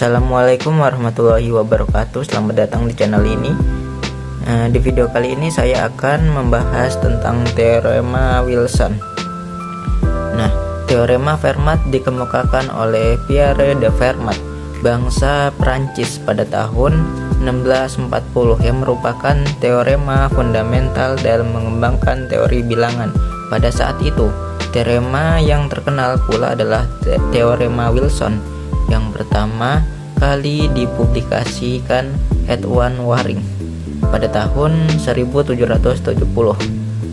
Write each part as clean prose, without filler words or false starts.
Assalamualaikum warahmatullahi wabarakatuh. Selamat datang di channel ini. Di video kali ini saya akan membahas tentang teorema Wilson. Nah, teorema Fermat dikemukakan oleh Pierre de Fermat, bangsa Prancis pada tahun 1640 yang merupakan teorema fundamental dalam mengembangkan teori bilangan. Pada saat itu, teorema yang terkenal pula adalah teorema Wilson yang pertama kali dipublikasikan Edward Waring pada tahun 1770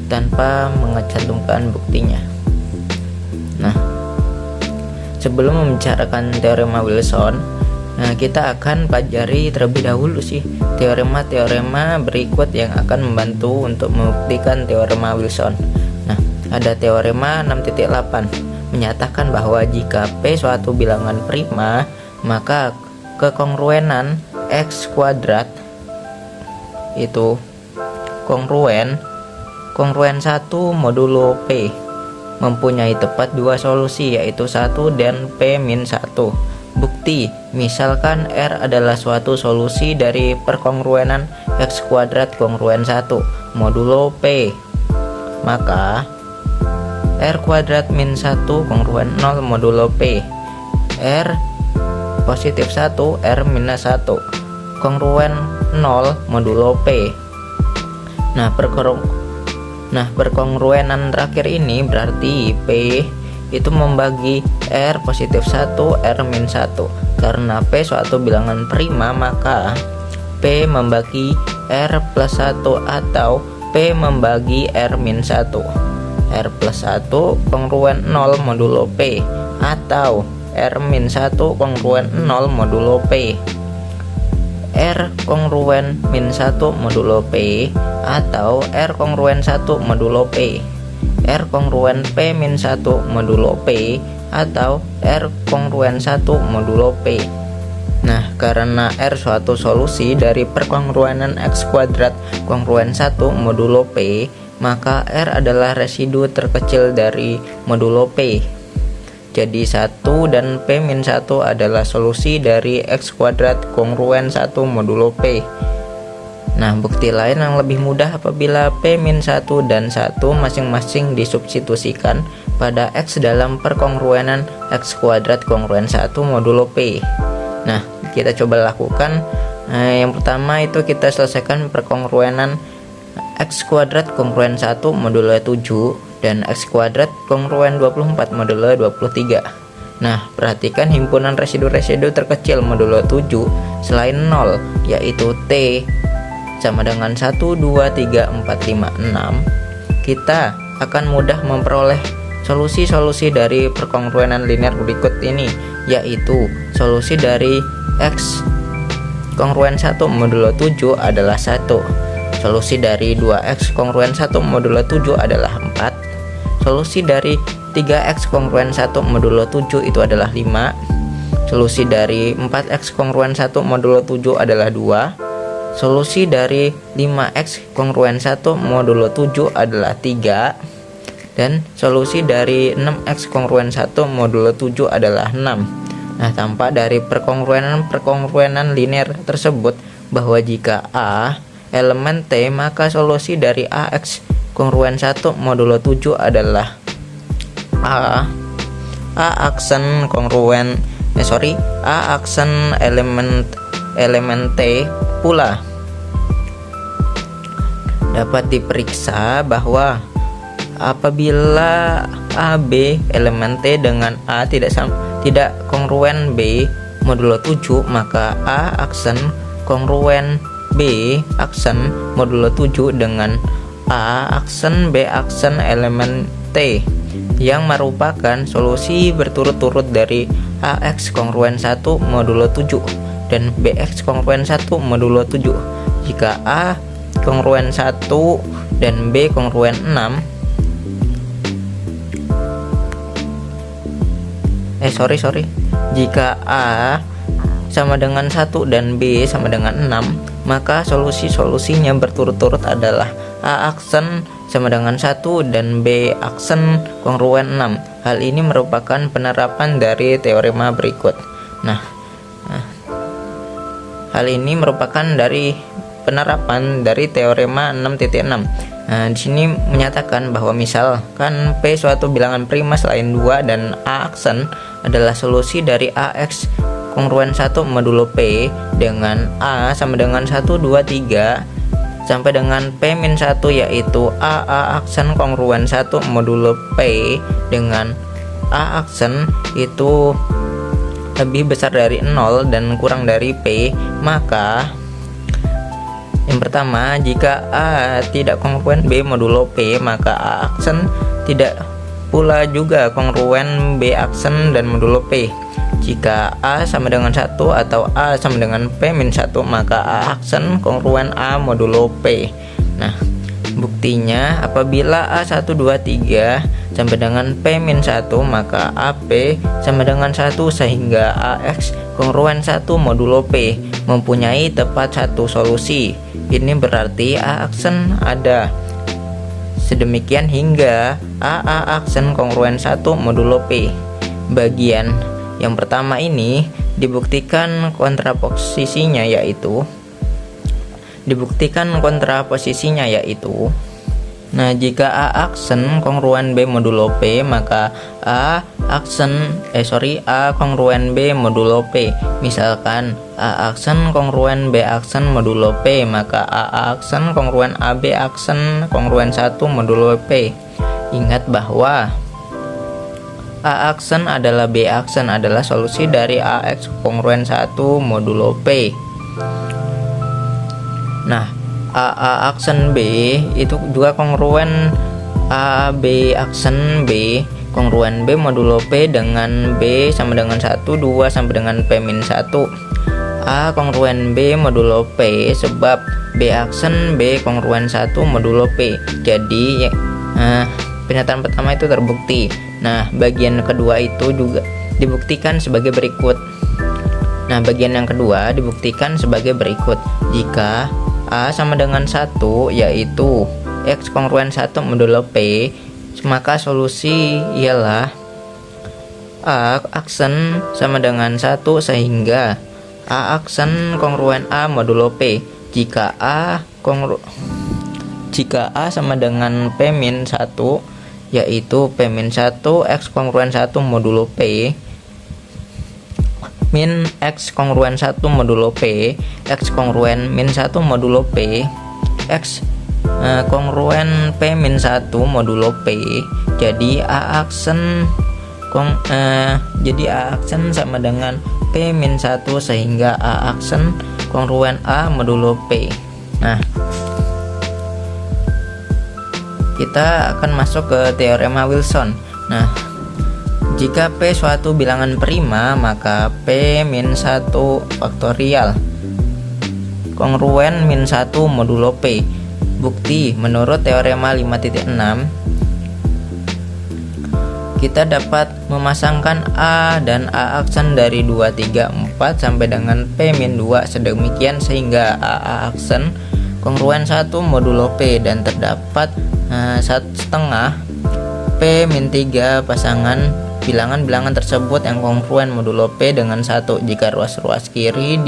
tanpa mencantumkan buktinya. Nah, sebelum membicarakan teorema Wilson, kita akan pelajari terlebih dahulu teorema-teorema berikut yang akan membantu untuk membuktikan teorema Wilson. Nah, ada teorema 6.8 menyatakan bahwa jika P suatu bilangan prima, maka kekongruenan X kuadrat itu kongruen 1 modulo P mempunyai tepat dua solusi, yaitu 1 dan P min 1. Bukti, misalkan R adalah suatu solusi dari perkongruenan X kuadrat kongruen 1 modulo P, maka R kuadrat min 1 kongruen 0 modulo P. R positif 1, R minus 1 kongruen 0 modulo P. Nah, perkongruenan terakhir ini berarti P itu membagi R positif 1, R min 1. Karena P suatu bilangan prima, maka P membagi R plus 1 atau P membagi R min 1. R plus 1 kongruen 0 modulo P atau R min 1 kongruen 0 modulo P. R kongruen min 1 modulo P atau R kongruen 1 modulo P. R kongruen P min 1 modulo P atau R kongruen 1 modulo P. Nah, karena R suatu solusi dari perkongruenan X kuadrat kongruen 1 modulo P, maka R adalah residu terkecil dari modulo P. Jadi 1 dan P min 1 adalah solusi dari X kuadrat kongruen 1 modulo P. Nah, bukti lain yang lebih mudah apabila P min 1 dan 1 masing-masing disubstitusikan pada X dalam perkongruenan X kuadrat kongruen 1 modulo P. Nah, kita coba lakukan. Yang pertama itu kita selesaikan perkongruenan X kuadrat kongruen 1 modulo 7 dan X kuadrat kongruen 24 modulo 23. Nah, perhatikan himpunan residu-residu terkecil modulo 7 selain 0, yaitu T sama dengan 1, 2, 3, 4, 5, 6. Kita akan mudah memperoleh solusi-solusi dari perkongruenan linear berikut ini, yaitu solusi dari X kongruen 1 modulo 7 adalah 1. Solusi dari 2x kongruen 1 modulo 7 adalah 4. Solusi dari 3x kongruen 1 modulo 7 itu adalah 5. Solusi dari 4x kongruen 1 modulo 7 adalah 2. Solusi dari 5x kongruen 1 modulo 7 adalah 3. Dan solusi dari 6x kongruen 1 modulo 7 adalah 6. Nah, tampak dari perkongruenan linear tersebut bahwa jika A elemen T, maka solusi dari AX kongruen 1 modulo 7 adalah A aksen elemen T pula. Dapat diperiksa bahwa apabila AB elemen T dengan A tidak kongruen B modulo 7, maka A aksen kongruen B aksen modulo 7 dengan A aksen B aksen elemen T yang merupakan solusi berturut-turut dari AX kongruen 1 modulo 7 dan BX kongruen 1 modulo 7. Jika A kongruen 1 dan B kongruen 6 jika A sama dengan 1 dan B sama dengan 6, maka solusi-solusinya berturut-turut adalah A aksen sama dengan 1 dan B aksen kongruen 6. Hal ini merupakan penerapan dari teorema berikut. Nah, Hal ini merupakan dari penerapan dari teorema 6.6. Nah, di sini menyatakan bahwa misalkan P suatu bilangan prima selain 2 dan A aksen adalah solusi dari AX kongruen 1 modulo P dengan A sama dengan 1, 2, 3 sampai dengan P-1, yaitu AA aksen kongruen 1 modulo P dengan A aksen itu lebih besar dari 0 dan kurang dari P, maka yang pertama, jika A tidak kongruen B modulo P, maka A aksen tidak pula juga kongruen B aksen dan modulo P. Jika A sama dengan 1 atau A sama dengan P-1, maka A aksen kongruen A modulo P. Nah, buktinya apabila A1, 2, 3 sampai dengan P-1, maka AP sama dengan 1 sehingga AX kongruen 1 modulo P mempunyai tepat satu solusi. Ini berarti A aksen ada. Sedemikian hingga AA aksen kongruen 1 modulo P. Bagian yang pertama ini dibuktikan kontraposisinya yaitu nah, jika A aksen kongruen B modulo P, maka A kongruen B modulo P. Misalkan A aksen kongruen B aksen modulo P, maka A aksen kongruen AB aksen kongruen 1 modulo P. Ingat bahwa A aksen adalah B aksen adalah solusi dari AX kongruen 1 modulo P. Nah, AA aksen B itu juga kongruen AB aksen B kongruen B modulo P dengan B sama dengan 1, 2 sampai dengan P-1. A kongruen B modulo P sebab B aksen B kongruen 1 modulo P. Jadi pernyataan pertama itu terbukti. Nah, bagian kedua itu juga dibuktikan sebagai berikut. Jika A sama dengan 1, yaitu X kongruen 1 modulo P, maka solusi ialah A aksen sama dengan 1 sehingga A aksen kongruen A modulo P. Jika A sama dengan P-1, yaitu P-1 X kongruen 1 modulo P min X kongruen 1 modulo P, X kongruen min 1 modulo P, X kongruen P-1 modulo P. Jadi A aksen sama dengan P-1 sehingga A aksen kongruen A modulo P. Nah, kita akan masuk ke teorema Wilson. Nah, jika P suatu bilangan prima, maka P-1 faktorial kongruen min 1 modulo P. Bukti menurut teorema 5.6, kita dapat memasangkan A dan A aksen dari 2, 3, 4 sampai dengan P-2 sedemikian sehingga A aksen kongruen 1 modulo P dan terdapat 1/2 P-3 pasangan bilangan-bilangan tersebut yang kongruen modulo P dengan 1. Jika ruas-ruas kiri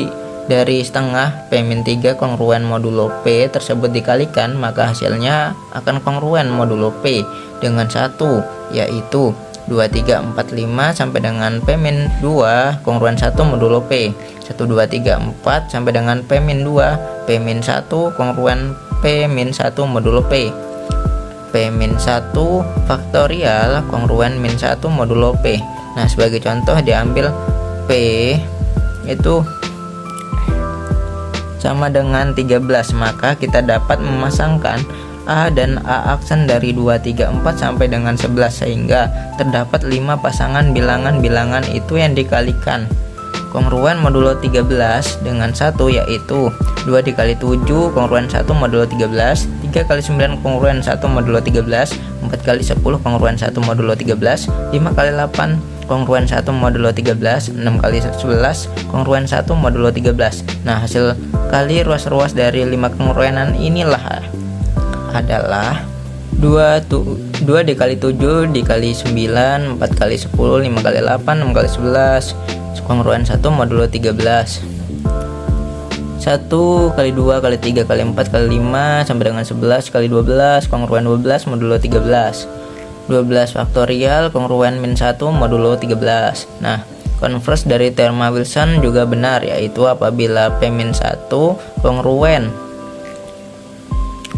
dari setengah P-3 kongruen modulo P tersebut dikalikan, maka hasilnya akan kongruen modulo P dengan 1, yaitu 2, 3, 4, 5 sampai dengan P-2 kongruen 1 modulo P. 1, 2, 3, 4 sampai dengan P-2 P-1 kongruen P-1 modulo P. P-1 faktorial kongruen min 1 modulo P. Nah, sebagai contoh diambil P itu sama dengan 13, maka kita dapat memasangkan A dan A aksen dari 2, 3, 4 sampai dengan 11 sehingga terdapat 5 pasangan bilangan-bilangan itu yang dikalikan. Kongruen modulo 13 dengan 1 yaitu 2 dikali 7 kongruen 1 modulo 13, 3 kali 9 kongruen 1 modulo 13, 4 kali 10 kongruen 1 modulo 13, 5 kali 8 kongruen 1 modulo 13, 6 kali 11 kongruen 1 modulo 13. Nah, hasil kali ruas-ruas dari 5 kongruenan inilah adalah 2 dikali 7 dikali 9, 4 kali 10, 5 kali 8, 6 kali 11 kongruen 1 modulo 13. 1 kali 2 kali 3 kali 4 kali 5 sampai dengan 11 kali 12 kongruen 12 modulo 13. 12 faktorial kongruen min 1 modulo 13. Nah, konvers dari teorema Wilson juga benar, yaitu apabila P min 1 kongruen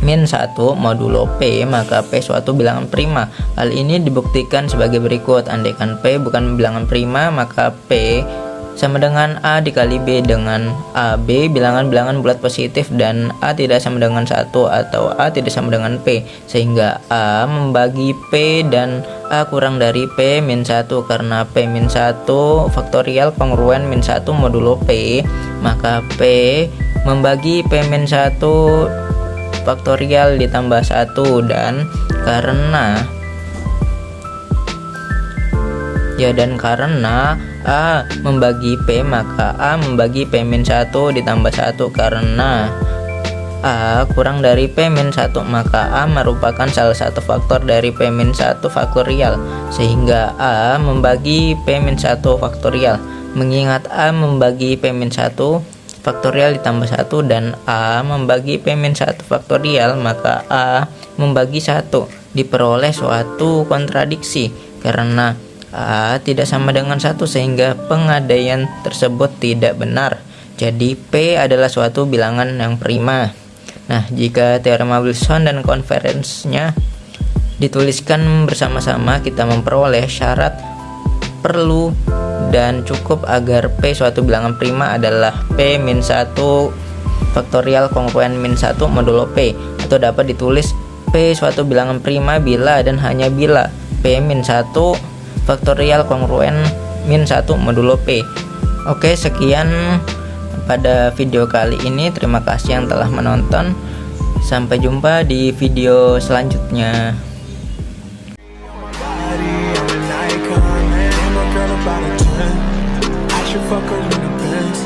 min 1 modulo P, maka P suatu bilangan prima. Hal ini dibuktikan sebagai berikut. Andaikan P bukan bilangan prima, maka P sama dengan A dikali B dengan A. B bilangan-bilangan bulat positif dan A tidak sama dengan 1 atau A tidak sama dengan P, sehingga A membagi P dan A kurang dari P min 1. Karena P min 1 faktorial kongruen min 1 modulo P, maka P membagi P min 1 faktorial ditambah 1, dan karena A membagi P, maka A membagi P min 1 ditambah 1. Karena A kurang dari P min 1, maka A merupakan salah satu faktor dari P min 1 faktorial, sehingga A membagi P min 1 faktorial. Mengingat A membagi P min 1 faktorial ditambah 1 dan A membagi P min 1 faktorial, maka A membagi 1. Diperoleh suatu kontradiksi karena A tidak sama dengan 1, sehingga pengandaian tersebut tidak benar. Jadi P adalah suatu bilangan yang prima. Nah, jika teorema Wilson dan konferensinya dituliskan bersama-sama, kita memperoleh syarat perlu dan cukup agar P suatu bilangan prima adalah P min 1 faktorial kongruen min 1 modulo P, atau dapat ditulis P suatu bilangan prima bila dan hanya bila P min 1 faktorial kongruen min 1 modulo P. Oke, sekian pada video kali ini. Terima kasih yang telah menonton. Sampai jumpa di video selanjutnya. Fuck her in the Benz.